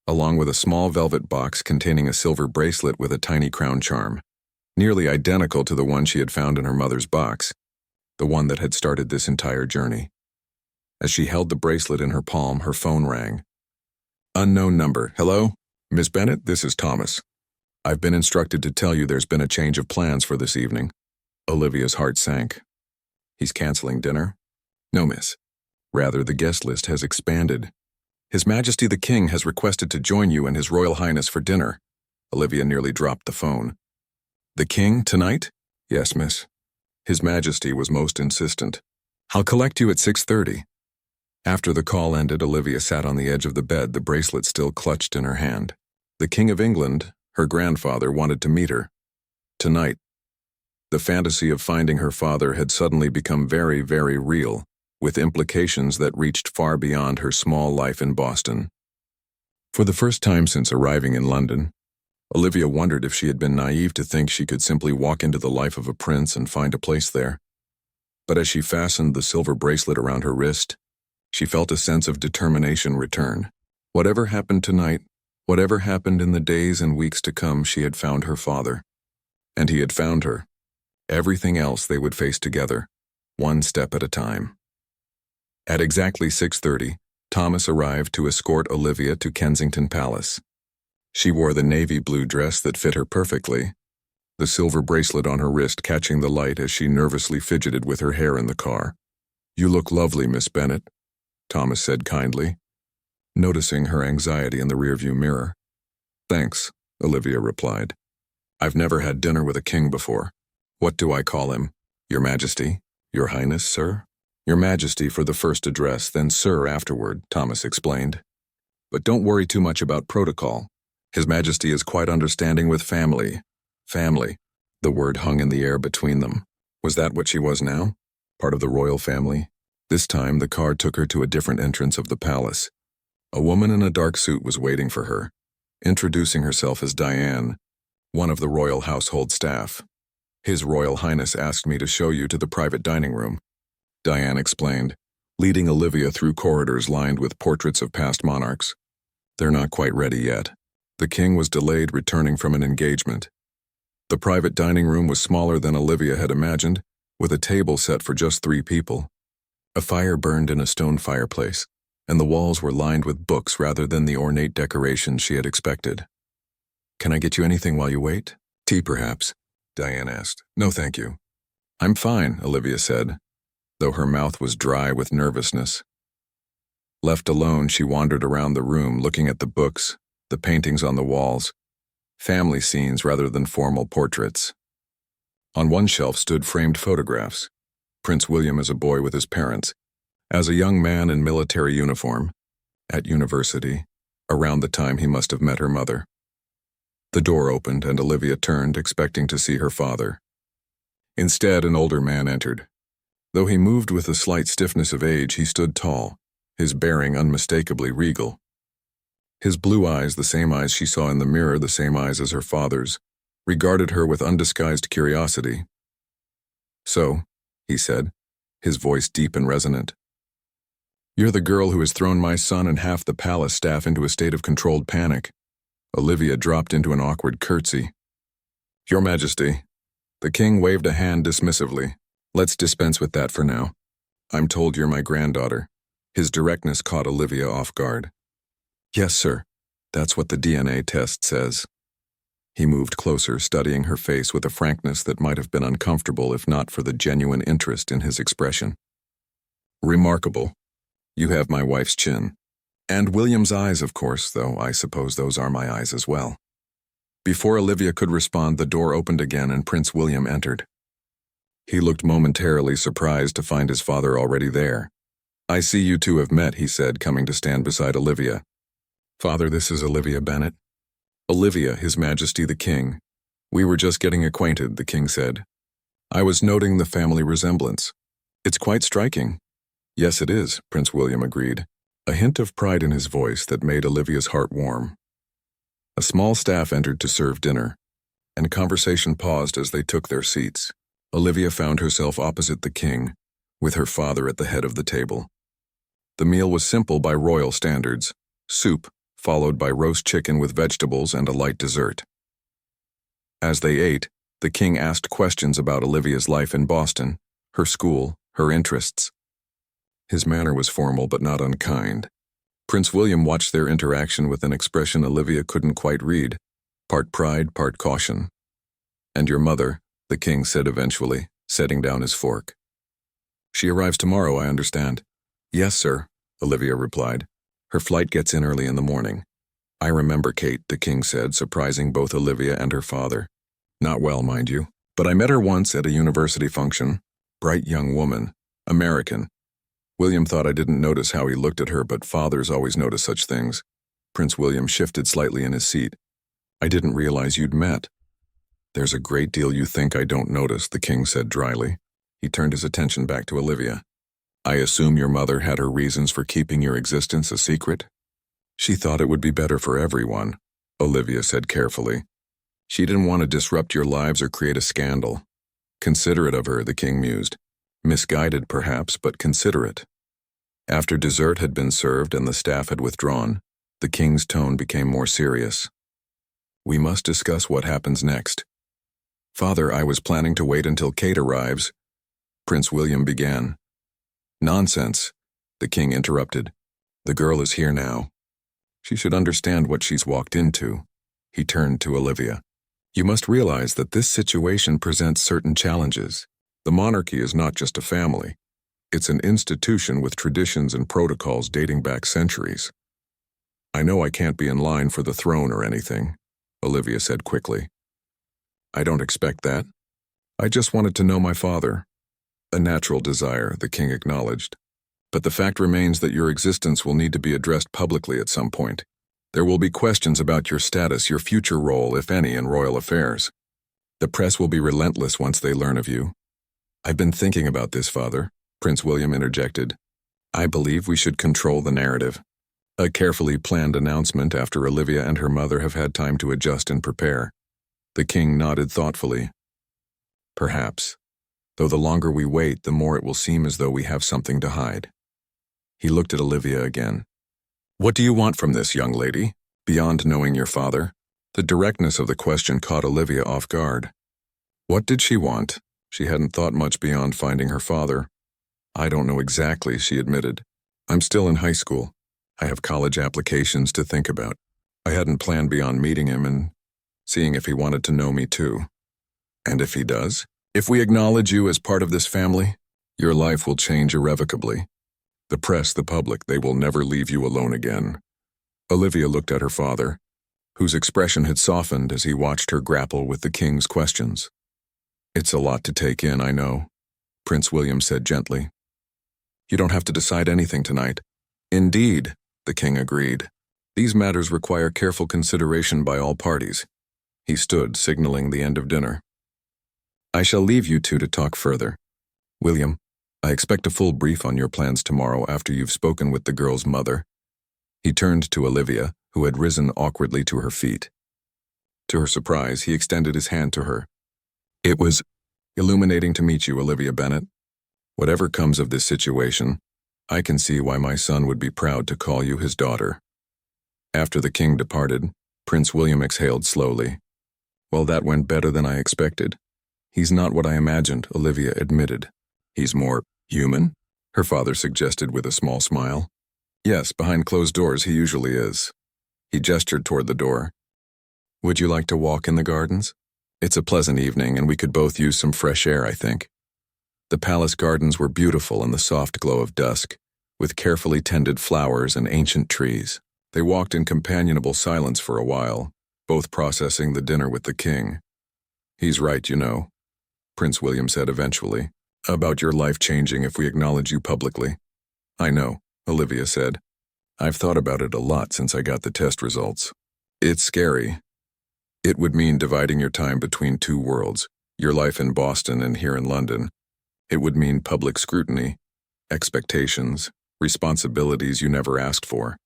along with a small velvet box containing a silver bracelet with a tiny crown charm, nearly identical to the one she had found in her mother's box, the one that had started this entire journey. As she held the bracelet in her palm, her phone rang. Unknown number. "Hello? Miss Bennett, this is Thomas. I've been instructed to tell you there's been a change of plans for this evening." Olivia's heart sank. "He's canceling dinner?" "No, miss. Rather, the guest list has expanded. His Majesty the King has requested to join you and His Royal Highness for dinner." Olivia nearly dropped the phone. "The King, tonight?" "Yes, miss. His Majesty was most insistent. I'll collect you at 6:30. After the call ended, Olivia sat on the edge of the bed, the bracelet still clutched in her hand. The King of England, her grandfather, wanted to meet her. Tonight. The fantasy of finding her father had suddenly become very, very real, with implications that reached far beyond her small life in Boston. For the first time since arriving in London, Olivia wondered if she had been naive to think she could simply walk into the life of a prince and find a place there. But as she fastened the silver bracelet around her wrist, she felt a sense of determination return. Whatever happened tonight, whatever happened in the days and weeks to come, she had found her father. And he had found her. Everything else they would face together, one step at a time. At exactly 6:30, Thomas arrived to escort Olivia to Kensington Palace. She wore the navy blue dress that fit her perfectly, the silver bracelet on her wrist catching the light as she nervously fidgeted with her hair in the car. "You look lovely, Miss Bennett," Thomas said kindly, noticing her anxiety in the rearview mirror. "Thanks," Olivia replied. "I've never had dinner with a king before. What do I call him? Your Majesty? Your Highness, sir?" "Your Majesty for the first address, then Sir afterward," Thomas explained. "But don't worry too much about protocol. His Majesty is quite understanding with family." Family. The word hung in the air between them. Was that what she was now? Part of the royal family? This time the car took her to a different entrance of the palace. A woman in a dark suit was waiting for her, introducing herself as Diane, one of the royal household staff. "His Royal Highness asked me to show you to the private dining room," Diane explained, leading Olivia through corridors lined with portraits of past monarchs. "They're not quite ready yet. The king was delayed returning from an engagement." The private dining room was smaller than Olivia had imagined, with a table set for just 3 people. A fire burned in a stone fireplace, and the walls were lined with books rather than the ornate decorations she had expected. "Can I get you anything while you wait?" "Tea, perhaps?" Diane asked. "No, thank you." "I'm fine," Olivia said, though her mouth was dry with nervousness. Left alone, she wandered around the room looking at the books, the paintings on the walls, family scenes rather than formal portraits. On one shelf stood framed photographs. Prince William as a boy with his parents, as a young man in military uniform, at university, around the time he must have met her mother. The door opened and Olivia turned, expecting to see her father. Instead, an older man entered. Though he moved with the slight stiffness of age, he stood tall, his bearing unmistakably regal. His blue eyes, the same eyes she saw in the mirror, the same eyes as her father's, regarded her with undisguised curiosity. "So," he said, his voice deep and resonant, "you're the girl who has thrown my son and half the palace staff into a state of controlled panic." Olivia dropped into an awkward curtsy. "Your Majesty." The king waved a hand dismissively. "Let's dispense with that for now. I'm told you're my granddaughter." His directness caught Olivia off guard. "Yes, sir. That's what the DNA test says." He moved closer, studying her face with a frankness that might have been uncomfortable if not for the genuine interest in his expression. Remarkable. You have my wife's chin. And William's eyes, of course, though I suppose those are my eyes as well. Before Olivia could respond, the door opened again and Prince William entered. He looked momentarily surprised to find his father already there. I see you two have met, he said, coming to stand beside Olivia. Father, this is Olivia Bennet. Olivia, His Majesty the King. We were just getting acquainted, the king said. I was noting the family resemblance. It's quite striking. Yes, it is, Prince William agreed, a hint of pride in his voice that made Olivia's heart warm. A small staff entered to serve dinner, and conversation paused as they took their seats. Olivia found herself opposite the king, with her father at the head of the table. The meal was simple by royal standards: soup, followed by roast chicken with vegetables and a light dessert. As they ate, the king asked questions about Olivia's life in Boston, her school, her interests. His manner was formal but not unkind. Prince William watched their interaction with an expression Olivia couldn't quite read, part pride, part caution. And your mother, the king said eventually, setting down his fork. She arrives tomorrow, I understand. Yes, sir, Olivia replied. Her flight gets in early in the morning. I remember Kate, the king said, surprising both Olivia and her father. Not well, mind you, but I met her once at a university function. Bright young woman, American. William thought I didn't notice how he looked at her, but fathers always notice such things. Prince William shifted slightly in his seat. I didn't realize you'd met. There's a great deal you think I don't notice, the king said dryly. He turned his attention back to Olivia. I assume your mother had her reasons for keeping your existence a secret? She thought it would be better for everyone, Olivia said carefully. She didn't want to disrupt your lives or create a scandal. Considerate of her, the king mused. Misguided, perhaps, but considerate. After dessert had been served and the staff had withdrawn, the king's tone became more serious. We must discuss what happens next. Father, I was planning to wait until Kate arrives. Prince William began. Nonsense, the king interrupted. The girl is here now. She should understand what she's walked into. He turned to Olivia. You must realize that this situation presents certain challenges. The monarchy is not just a family. It's an institution with traditions and protocols dating back centuries. I know I can't be in line for the throne or anything, Olivia said quickly. I don't expect that. I just wanted to know my father. A natural desire, the king acknowledged. But the fact remains that your existence will need to be addressed publicly at some point. There will be questions about your status, your future role, if any, in royal affairs. The press will be relentless once they learn of you. I've been thinking about this, Father, Prince William interjected. I believe we should control the narrative. A carefully planned announcement after Olivia and her mother have had time to adjust and prepare. The king nodded thoughtfully. Perhaps. Though the longer we wait, the more it will seem as though we have something to hide. He looked at Olivia again. What do you want from this, young lady, beyond knowing your father? The directness of the question caught Olivia off guard. What did she want? She hadn't thought much beyond finding her father. I don't know exactly, she admitted. I'm still in high school. I have college applications to think about. I hadn't planned beyond meeting him and seeing if he wanted to know me too. And if he does? If we acknowledge you as part of this family, your life will change irrevocably. The press, the public, they will never leave you alone again. Olivia looked at her father, whose expression had softened as he watched her grapple with the king's questions. It's a lot to take in, I know, Prince William said gently. You don't have to decide anything tonight. Indeed, the king agreed. These matters require careful consideration by all parties. He stood, signaling the end of dinner. I shall leave you two to talk further. William, I expect a full brief on your plans tomorrow after you've spoken with the girl's mother. He turned to Olivia, who had risen awkwardly to her feet. To her surprise, he extended his hand to her. It was illuminating to meet you, Olivia Bennet. Whatever comes of this situation, I can see why my son would be proud to call you his daughter. After the king departed, Prince William exhaled slowly. Well, that went better than I expected. He's not what I imagined, Olivia admitted. He's more human? Her father suggested with a small smile. Yes, behind closed doors he usually is. He gestured toward the door. Would you like to walk in the gardens? It's a pleasant evening and we could both use some fresh air, I think. The palace gardens were beautiful in the soft glow of dusk, with carefully tended flowers and ancient trees. They walked in companionable silence for a while, both processing the dinner with the king. He's right, you know, Prince William said eventually, about your life changing if we acknowledge you publicly. I know, Olivia said. I've thought about it a lot since I got the test results. It's scary. It would mean dividing your time between two worlds, your life in Boston and here in London. It would mean public scrutiny, expectations, responsibilities you never asked for.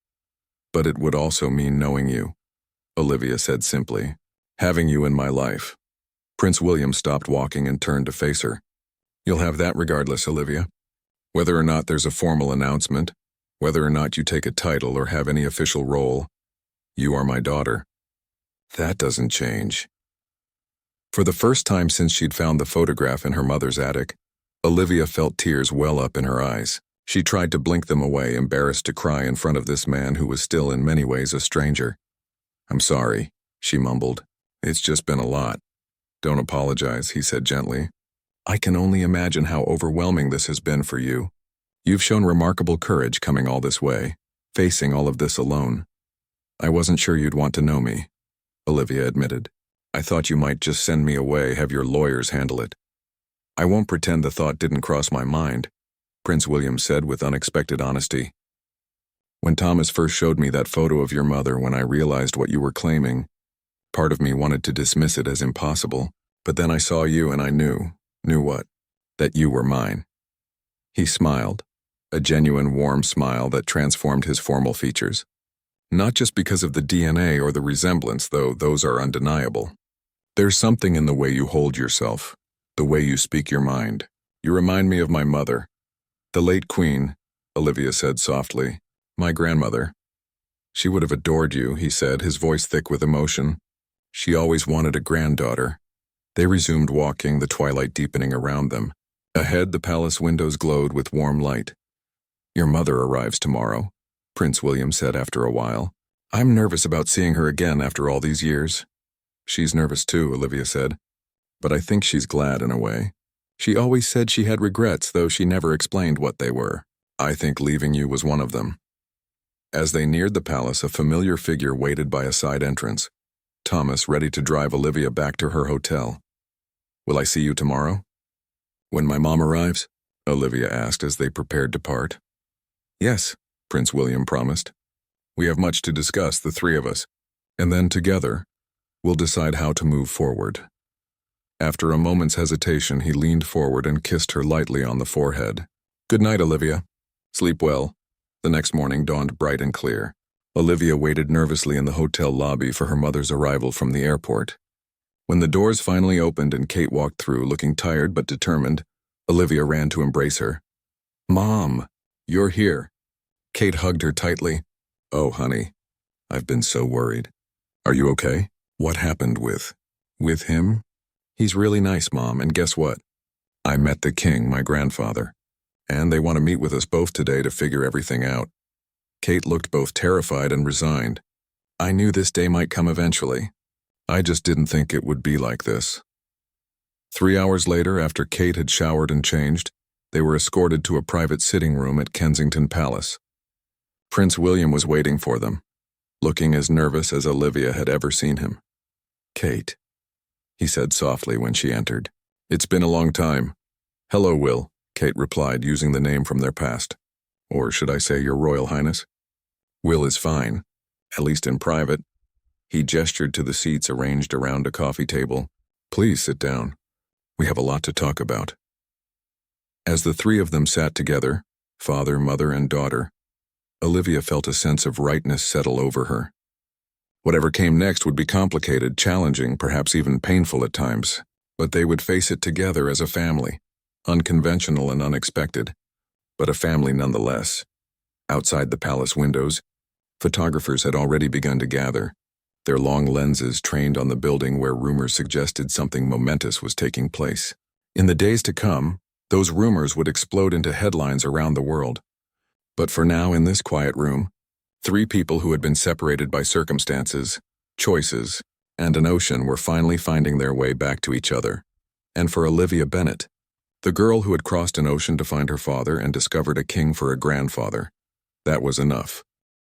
But it would also mean knowing you, Olivia said simply, having you in my life. Prince William stopped walking and turned to face her. You'll have that regardless, Olivia. Whether or not there's a formal announcement, whether or not you take a title or have any official role, you are my daughter. That doesn't change. For the first time since she'd found the photograph in her mother's attic, Olivia felt tears well up in her eyes. She tried to blink them away, embarrassed to cry in front of this man who was still in many ways a stranger. I'm sorry, she mumbled. It's just been a lot. Don't apologize, he said gently. I can only imagine how overwhelming this has been for you. You've shown remarkable courage coming all this way, facing all of this alone. I wasn't sure you'd want to know me, Olivia admitted. I thought you might just send me away, have your lawyers handle it. I won't pretend the thought didn't cross my mind, Prince William said with unexpected honesty. When Thomas first showed me that photo of your mother, when I realized what you were claiming, part of me wanted to dismiss it as impossible, but then I saw you and I knew what? That you were mine. He smiled, a genuine warm smile that transformed his formal features. Not just because of the DNA or the resemblance, though those are undeniable. There's something in the way you hold yourself, the way you speak your mind. You remind me of my mother. The late Queen, Olivia said softly. My grandmother. She would have adored you, he said, his voice thick with emotion. She always wanted a granddaughter. They resumed walking, the twilight deepening around them. Ahead, the palace windows glowed with warm light. Your mother arrives tomorrow, Prince William said after a while. I'm nervous about seeing her again after all these years. She's nervous too, Olivia said. But I think she's glad in a way. She always said she had regrets, though she never explained what they were. I think leaving you was one of them. As they neared the palace, a familiar figure waited by a side entrance. Thomas, ready to drive Olivia back to her hotel. Will I see you tomorrow? When my mom arrives? Olivia asked as they prepared to part. Yes, Prince William promised. We have much to discuss, the three of us, and then together, we'll decide how to move forward. After a moment's hesitation, he leaned forward and kissed her lightly on the forehead. Good night, Olivia. Sleep well. The next morning dawned bright and clear. Olivia waited nervously in the hotel lobby for her mother's arrival from the airport. When the doors finally opened and Kate walked through, looking tired but determined, Olivia ran to embrace her. Mom, you're here. Kate hugged her tightly. Oh, honey, I've been so worried. Are you okay? What happened with him? He's really nice, Mom, and guess what? I met the king, my grandfather, and they want to meet with us both today to figure everything out. Kate looked both terrified and resigned. I knew this day might come eventually. I just didn't think it would be like this. 3 hours later, after Kate had showered and changed, they were escorted to a private sitting room at Kensington Palace. Prince William was waiting for them, looking as nervous as Olivia had ever seen him. Kate, he said softly when she entered. It's been a long time. Hello, Will, Kate replied, using the name from their past. Or should I say Your Royal Highness? Will is fine, at least in private. He gestured to the seats arranged around a coffee table. Please sit down. We have a lot to talk about. As the three of them sat together, father, mother, and daughter, Olivia felt a sense of rightness settle over her. Whatever came next would be complicated, challenging, perhaps even painful at times, but they would face it together as a family, unconventional and unexpected, but a family nonetheless. Outside the palace windows, photographers had already begun to gather, their long lenses trained on the building where rumors suggested something momentous was taking place. In the days to come, those rumors would explode into headlines around the world. But for now, in this quiet room, three people who had been separated by circumstances, choices, and an ocean were finally finding their way back to each other. And for Olivia Bennet, the girl who had crossed an ocean to find her father and discovered a king for a grandfather, that was enough.